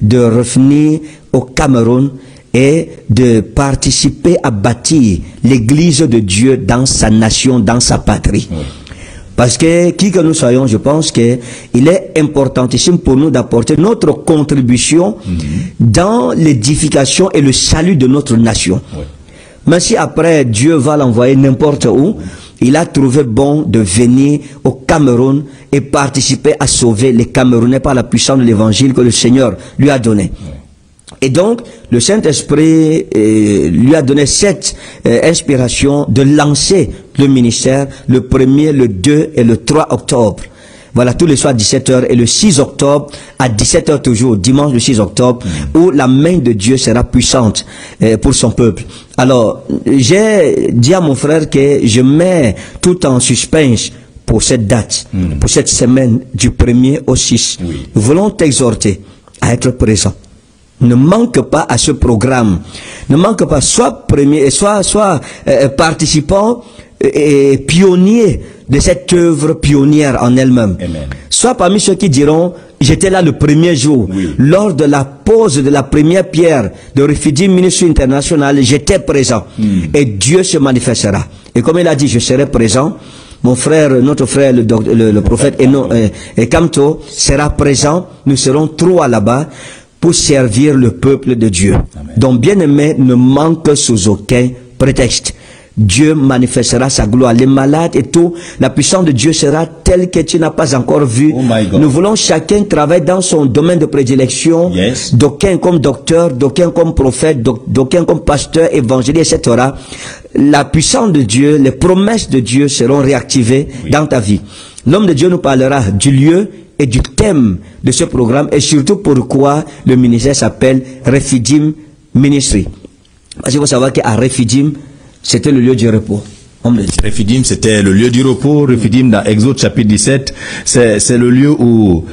de revenir au Cameroun et de participer à bâtir l'église de Dieu dans sa nation, dans sa patrie. Oui. Parce que, qui que nous soyons, je pense que il est importantissime pour nous d'apporter notre contribution dans l'édification et le salut de notre nation. Oui. Mais si après Dieu va l'envoyer n'importe où, il a trouvé bon de venir au Cameroun et participer à sauver les Camerounais par la puissance de l'évangile que le Seigneur lui a donné. Oui. Et donc, le Saint-Esprit lui a donné cette inspiration de lancer le ministère le 1er, le 2 et le 3 octobre. Voilà, tous les soirs à 17h et le 6 octobre à 17h toujours, dimanche le 6 octobre, où la main de Dieu sera puissante pour son peuple. Alors, j'ai dit à mon frère que je mets tout en suspense pour cette date, pour cette semaine du 1er au 6. Oui. Nous voulons t'exhorter à être présent. Ne manque pas à ce programme. Ne manque pas, soit premier, soit participant et pionnier de cette œuvre pionnière en elle-même. Soit parmi ceux qui diront, j'étais là le premier jour, lors de la pose de la première pierre de Refidim Ministry International, j'étais présent. Et Dieu se manifestera. Et comme il a dit, je serai présent. mon frère, notre frère, le prophète Kamto sera présent. Nous serons 3 là-bas pour servir le peuple de Dieu. Amen. Donc, bien-aimé, ne manque sous aucun prétexte. Dieu manifestera sa gloire. Les malades et tout, la puissance de Dieu sera telle que tu n'as pas encore vu. Oh, nous voulons chacun travailler dans son domaine de prédilection. Yes. D'aucuns comme docteur, d'aucuns comme prophète, d'aucuns comme pasteur, évangéliste, etc. La puissance de Dieu, les promesses de Dieu seront réactivées dans ta vie. L'homme de Dieu nous parlera du lieu et du thème de ce programme et surtout pourquoi le ministère s'appelle Refidim Ministry. Parce qu'il faut savoir qu'à Refidim, c'était le lieu du repos. Refidim, c'était le lieu du repos. Refidim, dans Exode chapitre 17, c'est le lieu où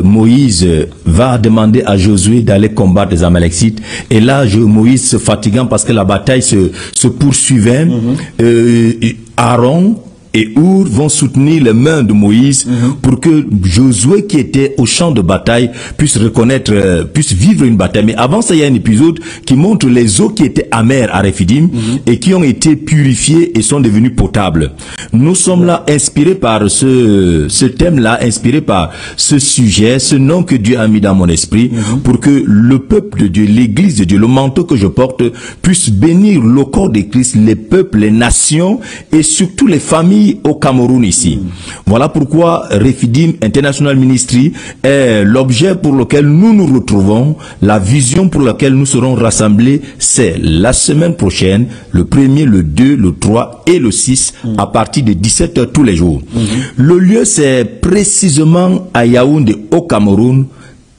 Moïse va demander à Josué d'aller combattre les Amalécites. Et là, Moïse se fatiguant parce que la bataille se poursuivait, Aaron et Our vont soutenir les mains de Moïse pour que Josué, qui était au champ de bataille, puisse vivre une bataille. Mais avant ça, il y a un épisode qui montre les eaux qui étaient amères à Refidim et qui ont été purifiées et sont devenues potables. Nous sommes là inspirés par ce thème-là, inspirés par ce sujet, ce nom que Dieu a mis dans mon esprit pour que le peuple de Dieu, l'église de Dieu, le manteau que je porte, puisse bénir le corps de Christ, les peuples, les nations et surtout les familles au Cameroun ici. Voilà pourquoi Refidim International Ministry est l'objet pour lequel nous nous retrouvons, la vision pour laquelle nous serons rassemblés, c'est la semaine prochaine, le 1er, le 2, le 3 et le 6, à partir de 17h tous les jours. Le lieu, c'est précisément à Yaoundé au Cameroun,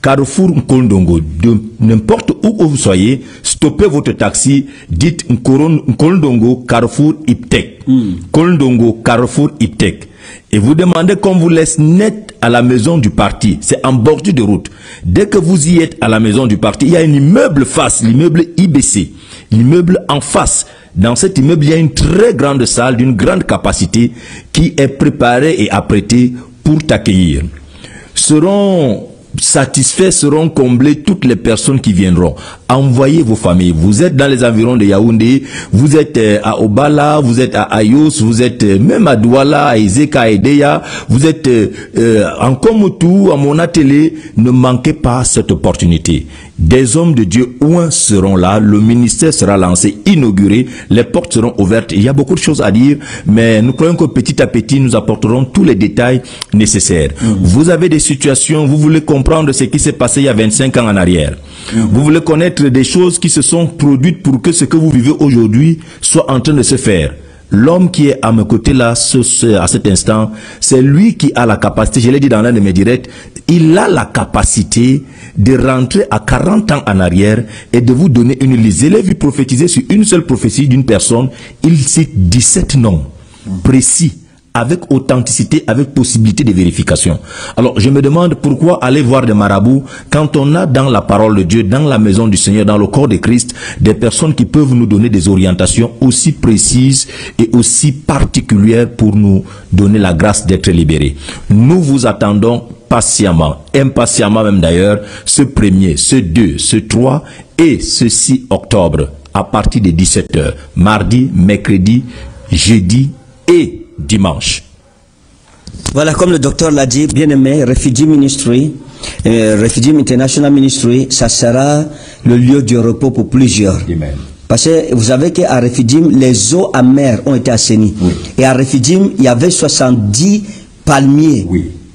Carrefour Nkoldongo. De n'importe où vous soyez, stoppez votre taxi, dites Nkoldongo, Carrefour Iptek. Nkoldongo, Carrefour Iptek. Et vous demandez qu'on vous laisse net à la maison du parti. C'est en bordure de route. Dès que vous y êtes à la maison du parti, il y a un immeuble face, l'immeuble IBC. L'immeuble en face. Dans cet immeuble, il y a une très grande salle d'une grande capacité qui est préparée et apprêtée pour t'accueillir. Seront comblées toutes les personnes qui viendront. Envoyez vos familles. Vous êtes dans les environs de Yaoundé, vous êtes à Obala, vous êtes à Ayos, vous êtes même à Douala, à Ezeka, à Edeya, vous êtes en Komotou, à Monatélé. Ne manquez pas cette opportunité. Des hommes de Dieu seront là, le ministère sera lancé, inauguré, les portes seront ouvertes. Il y a beaucoup de choses à dire, mais nous croyons que petit à petit, nous apporterons tous les détails nécessaires. Vous avez des situations, vous voulez comprendre ce qui s'est passé il y a 25 ans en arrière. Vous voulez connaître des choses qui se sont produites pour que ce que vous vivez aujourd'hui soit en train de se faire. L'homme qui est à mes côtés là, à cet instant, c'est lui qui a la capacité, je l'ai dit dans l'un de mes directs, il a la capacité de rentrer à 40 ans en arrière et de vous donner une liste. Je l'ai vu prophétiser sur une seule prophétie d'une personne, il cite 17 noms précis, avec authenticité, avec possibilité de vérification. Alors, je me demande pourquoi aller voir des marabouts quand on a dans la parole de Dieu, dans la maison du Seigneur, dans le corps de Christ, des personnes qui peuvent nous donner des orientations aussi précises et aussi particulières pour nous donner la grâce d'être libérés. Nous vous attendons patiemment, impatiemment même d'ailleurs, ce 1er, ce 2, ce 3 et ce 6 octobre à partir de 17h, mardi, mercredi, jeudi et dimanche. Voilà, comme le docteur l'a dit, bien aimé, Refidim Ministry, Refidim International Ministry, ça sera le lieu du repos pour plusieurs. Amen. Parce que vous savez qu'à Refidim, les eaux amères ont été assainies. Et à Refidim, il y avait 70 palmiers.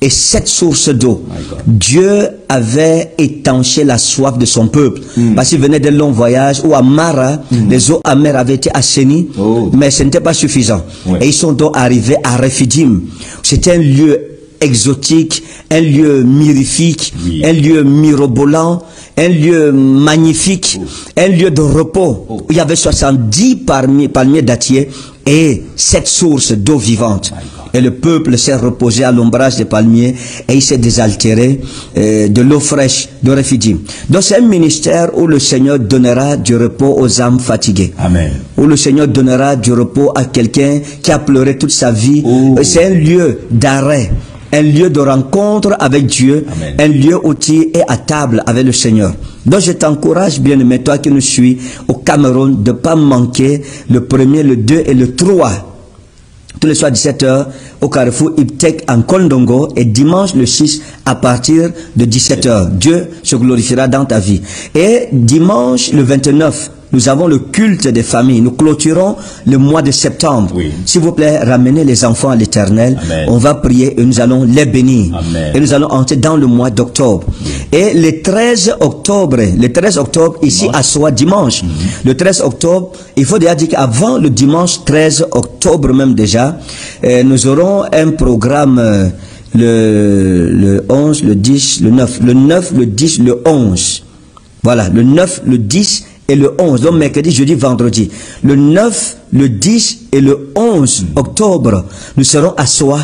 Et 7 sources d'eau. Dieu avait étanché la soif de son peuple. Parce qu'il venait d'un long voyage où à Mara, les eaux amères avaient été assainies, mais ce n'était pas suffisant. Et ils sont donc arrivés à Refidim. C'était un lieu exotique, un lieu mirifique, un lieu mirobolant, un lieu magnifique, un lieu de repos. Où il y avait 70 palmiers dattiers et 7 sources d'eau vivante. Et le peuple s'est reposé à l'ombrage des palmiers et il s'est désaltéré de l'eau fraîche de Refidim. Donc c'est un ministère où le Seigneur donnera du repos aux âmes fatiguées. Amen. Où le Seigneur donnera du repos à quelqu'un qui a pleuré toute sa vie. C'est un lieu d'arrêt, un lieu de rencontre avec Dieu. Amen. Un lieu où tu es à table avec le Seigneur. Donc je t'encourage, bien-aimé, toi qui nous suis au Cameroun, de ne pas manquer le 1er, le 2 et le 3. tous les soirs à 17h au carrefour Iptek en Kondongo, et dimanche le 6 à partir de 17h. Dieu se glorifiera dans ta vie. Et dimanche le 29, nous avons le culte des familles. Nous clôturons le mois de septembre. Oui. S'il vous plaît, ramenez les enfants à l'Éternel. On va prier et nous allons les bénir. Amen. Et nous allons entrer dans le mois d'octobre. Et le 13 octobre, ici à Soa, dimanche, le 13 octobre, il faut déjà dire qu'avant le dimanche 13 octobre même déjà, nous aurons un programme le 11, le 10, le 9. Le 9, le 10, le 11. Voilà, le 9, le 10 et le 11, donc mercredi, jeudi, vendredi. Le 9, le 10 et le 11 octobre, nous serons à Soa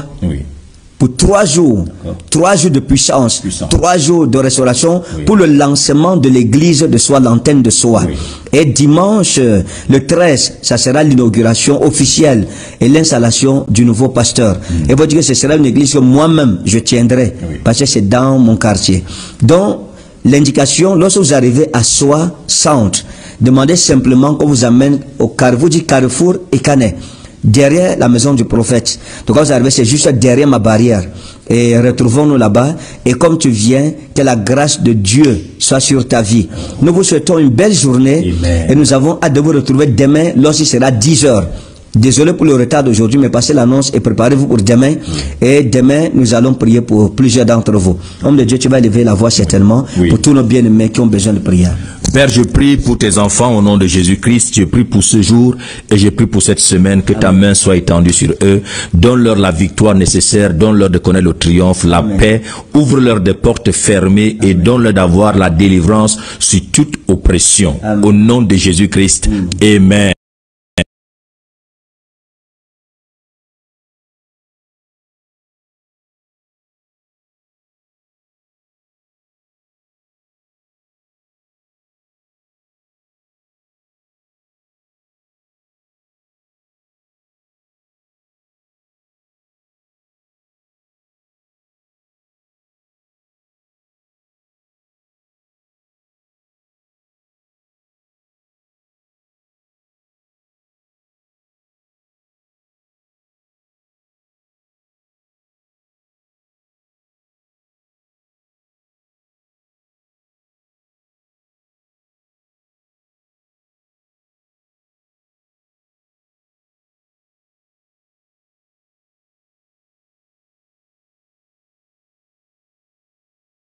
pour 3 jours. 3 jours de puissance, 3 jours de restauration pour le lancement de l'église de Soa, l'antenne de Soa. Et dimanche, le 13, ça sera l'inauguration officielle et l'installation du nouveau pasteur. Et vous dites que ce sera une église que moi-même, je tiendrai, parce que c'est dans mon quartier. Donc, l'indication, lorsque vous arrivez à Soa Centre, demandez simplement qu'on vous amène au carrefour, dit Carrefour et Canet, derrière la maison du prophète. Donc quand vous arrivez, c'est juste derrière ma barrière. Et retrouvons-nous là-bas. Et comme tu viens, que la grâce de Dieu soit sur ta vie. Nous vous souhaitons une belle journée. Amen. Et nous avons hâte de vous retrouver demain lorsqu'il sera 10h. Désolé pour le retard d'aujourd'hui, mais passez l'annonce et préparez-vous pour demain. Et demain, nous allons prier pour plusieurs d'entre vous. Homme de Dieu, tu vas élever la voix certainement pour tous nos bien-aimés qui ont besoin de prière. Père, je prie pour tes enfants au nom de Jésus-Christ. Je prie pour ce jour et je prie pour cette semaine, que ta main soit étendue sur eux. Donne-leur la victoire nécessaire, donne-leur de connaître le triomphe, la paix. Ouvre-leur des portes fermées et donne-leur d'avoir la délivrance sur toute oppression. Au nom de Jésus-Christ. Amen.